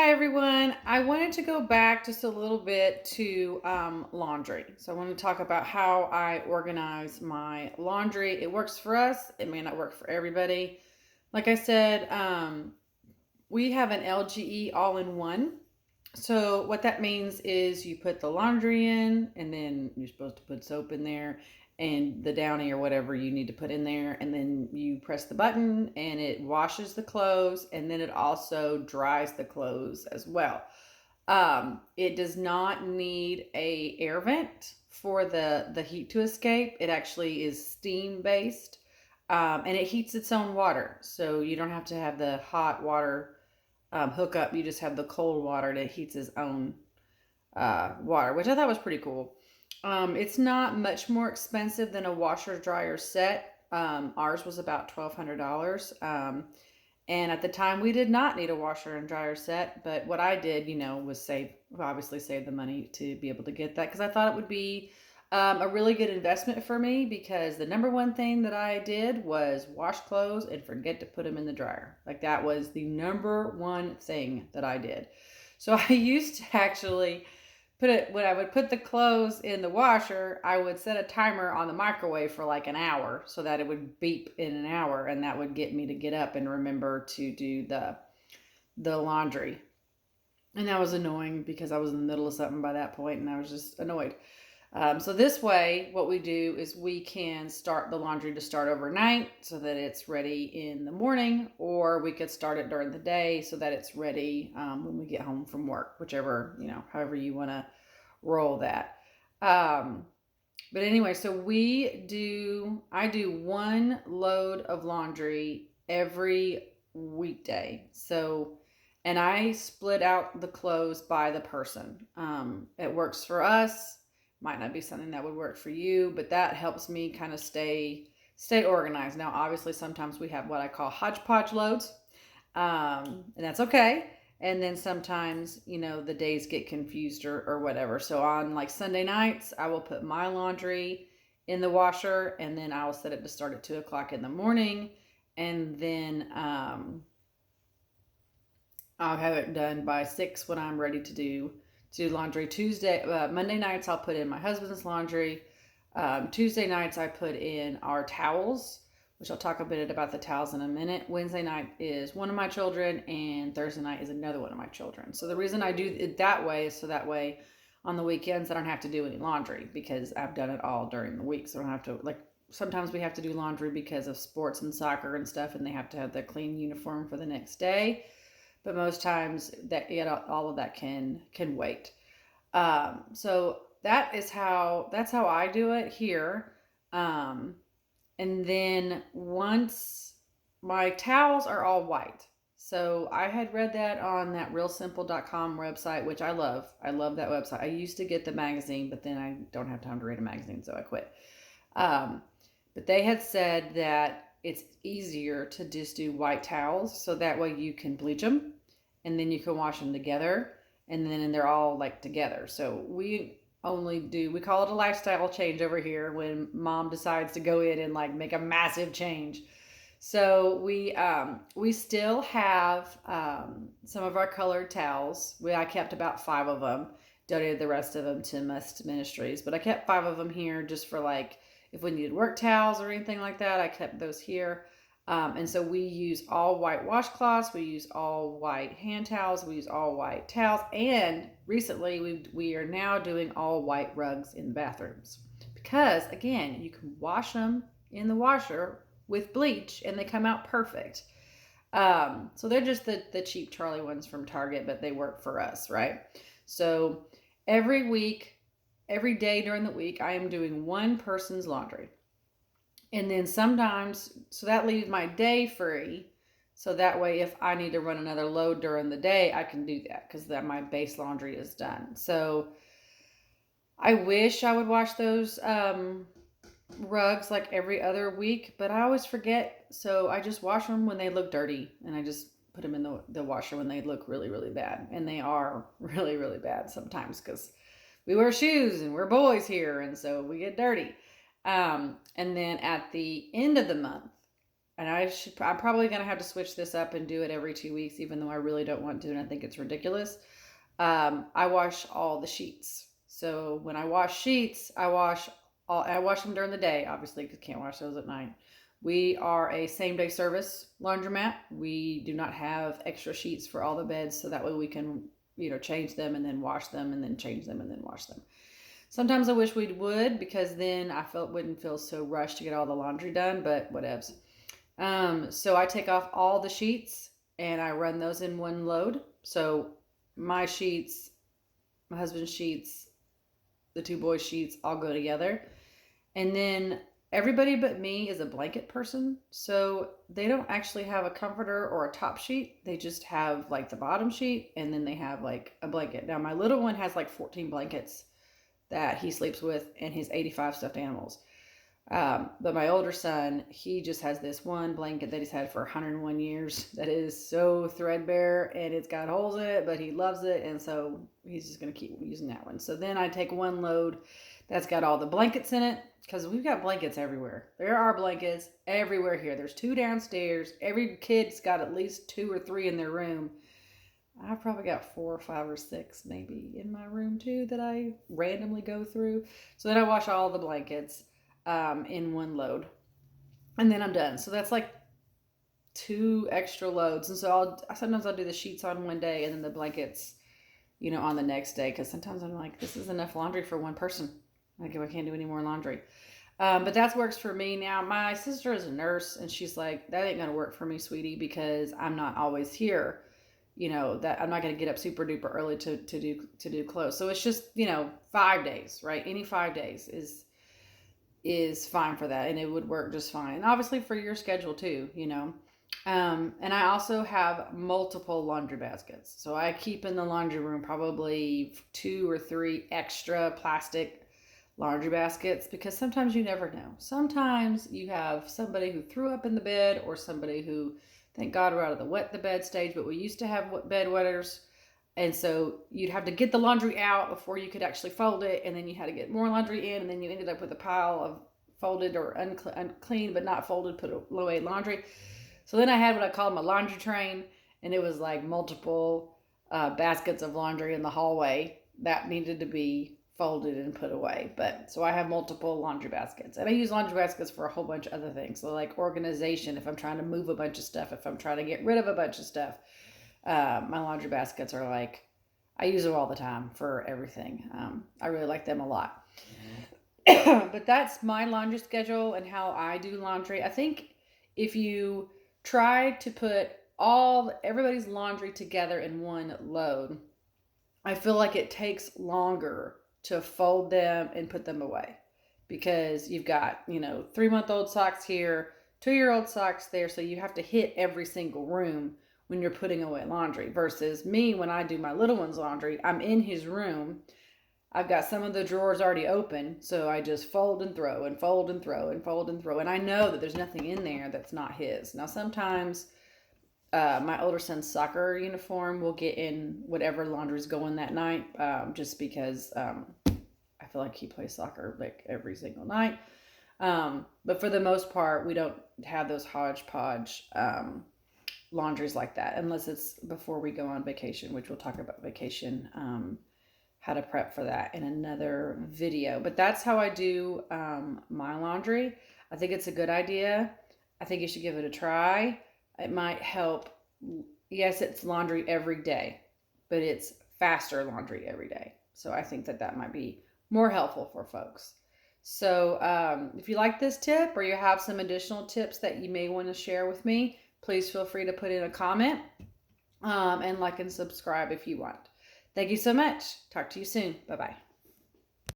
Hi everyone. I wanted to go back just a little bit to laundry. So I want to talk about how I organize my laundry. It works for us. It may not work for everybody. Like I said, we have an LGE all-in-one. So what that means is you put the laundry in, and then you're supposed to put soap in there and the downy or whatever you need to put in there, and then you press the button and it washes the clothes, and then it also dries the clothes as well. It does not need a air vent for the heat to escape. It actually is steam based, and it heats its own water, so you don't have to have the hot water hook up. You just have the cold water that heats its own water, which I thought was pretty cool. It's not much more expensive than a washer dryer set. Ours was about $1,200. And at the time, we did not need a washer and dryer set. But what I did, was obviously save the money to be able to get that, because I thought it would be a really good investment for me, because the number one thing that I did was wash clothes and forget to put them in the dryer. Like, that was the number one thing that I did. So I used to actually when I would put the clothes in the washer, I would set a timer on the microwave for like an hour so that it would beep in an hour, and that would get me to get up and remember to do the laundry. And that was annoying because I was in the middle of something by that point and I was just annoyed. So this way, what we do is we can start the laundry to start overnight so that it's ready in the morning, or we could start it during the day so that it's ready when we get home from work, whichever, however you want to roll that. Um, but anyway, so I do one load of laundry every weekday. So, and I split out the clothes by the person. It works for us. Might not be something that would work for you, but that helps me kind of stay organized. Now, obviously, sometimes we have what I call hodgepodge loads, and that's okay. And then sometimes, the days get confused or whatever. So on like Sunday nights, I will put my laundry in the washer, and then I will set it to start at 2 o'clock in the morning. And then I'll have it done by 6 when I'm ready to do laundry. Monday nights, I'll put in my husband's laundry. Tuesday nights, I put in our towels, which I'll talk a bit about the towels in a minute. Wednesday night is one of my children, and Thursday night is another one of my children. So the reason I do it that way is so that way on the weekends I don't have to do any laundry, because I've done it all during the week. So I don't have to, like, sometimes we have to do laundry because of sports and soccer and stuff, and they have to have their clean uniform for the next day. But most times all of that can wait. So that's how I do it here. Um, and then once my towels are all white. So I had read that on that realsimple.com website, which I love. I love that website. I used to get the magazine, but then I don't have time to read a magazine, so I quit. Um, but they had said that it's easier to just do white towels, so that way you can bleach them and then you can wash them together, and then they're all like together. So we call it a lifestyle change over here when mom decides to go in and like make a massive change. So we still have some of our colored towels. I kept about 5 of them, donated the rest of them to Must Ministries, but I kept 5 of them here just for, like, if we needed work towels or anything like that. I kept those here. And so we use all white washcloths, we use all white hand towels, we use all white towels, and recently we are now doing all white rugs in the bathrooms, because again, you can wash them in the washer with bleach and they come out perfect. So they're just the cheap Charlie ones from Target, but they work for us, right? So every week, every day during the week, I am doing one person's laundry. And then sometimes, so that leaves my day free. So that way, if I need to run another load during the day, I can do that, because my base laundry is done. So I wish I would wash those rugs like every other week, but I always forget. So I just wash them when they look dirty, and I just put them in the washer when they look really, really bad. And they are really, really bad sometimes, because we wear shoes and we're boys here, and so we get dirty. And then at the end of the month, and I'm probably going to have to switch this up and do it every 2 weeks, even though I really don't want to, and I think it's ridiculous. I wash all the sheets. So when I wash sheets, I wash them during the day, obviously, because can't wash those at night. We are a same-day service laundromat. We do not have extra sheets for all the beds, so that way we can, change them and then wash them and then change them and then wash them. Sometimes I wish we would, because then I wouldn't feel so rushed to get all the laundry done, but whatevs. So I take off all the sheets and I run those in one load. So my sheets, my husband's sheets, the two boys' sheets all go together. And then everybody but me is a blanket person. So they don't actually have a comforter or a top sheet. They just have like the bottom sheet, and then they have like a blanket. Now my little one has like 14 blankets that he sleeps with and his 85 stuffed animals. But my older son, he just has this one blanket that he's had for 101 years that is so threadbare and it's got holes in it, but he loves it. And so he's just going to keep using that one. So then I take one load that's got all the blankets in it, because we've got blankets everywhere. There are blankets everywhere here. There's 2 downstairs. Every kid's got at least 2 or 3 in their room. I've probably got 4 or 5 or 6 maybe in my room too that I randomly go through. So then I wash all the blankets in one load, and then I'm done. So that's like 2 extra loads. And so sometimes I'll do the sheets on one day and then the blankets, on the next day, because sometimes I'm like, this is enough laundry for one person. Like, I can't do any more laundry. But that works for me. Now, my sister is a nurse, and she's like, that ain't gonna work for me, sweetie, because I'm not always here. That I'm not gonna get up super duper early to do clothes. So it's just 5 days, right? Any 5 days is fine for that, and it would work just fine. And obviously for your schedule too, and I also have multiple laundry baskets. So I keep in the laundry room probably 2 or 3 extra plastic laundry baskets, because sometimes you never know. Sometimes you have somebody who threw up in the bed, or somebody who, thank God we're out of the wet the bed stage, but we used to have bed wetters. And so you'd have to get the laundry out before you could actually fold it. And then you had to get more laundry in. And then you ended up with a pile of folded or unclean but not folded, put away laundry. So then I had what I called my laundry train. And it was like multiple baskets of laundry in the hallway that needed to be folded and put away. But so I have multiple laundry baskets. And I use laundry baskets for a whole bunch of other things. So like organization, if I'm trying to move a bunch of stuff, if I'm trying to get rid of a bunch of stuff. My laundry baskets are like, I use them all the time for everything. I really like them a lot. But that's my laundry schedule and how I do laundry. I think if you try to put everybody's laundry together in one load, I feel like it takes longer to fold them and put them away, because you've got 3-month-old socks here, 2-year-old socks there, so you have to hit every single room when you're putting away laundry. Versus me, when I do my little one's laundry, I'm in his room. I've got some of the drawers already open, so I just fold and throw and fold and throw and fold and throw. And I know that there's nothing in there that's not his. Now, sometimes my older son's soccer uniform will get in whatever laundry's going that night, just because I feel like he plays soccer like every single night. But for the most part, we don't have those hodgepodge laundries like that, unless it's before we go on vacation, which we'll talk about vacation, how to prep for that in another video. But that's how I do my laundry. I think it's a good idea. I think you should give it a try. It might help. Yes, it's laundry every day, but it's faster laundry every day. So I think that might be more helpful for folks. So if you like this tip, or you have some additional tips that you may want to share with me, please feel free to put in a comment, and like and subscribe if you want. Thank you so much. Talk to you soon. Bye-bye.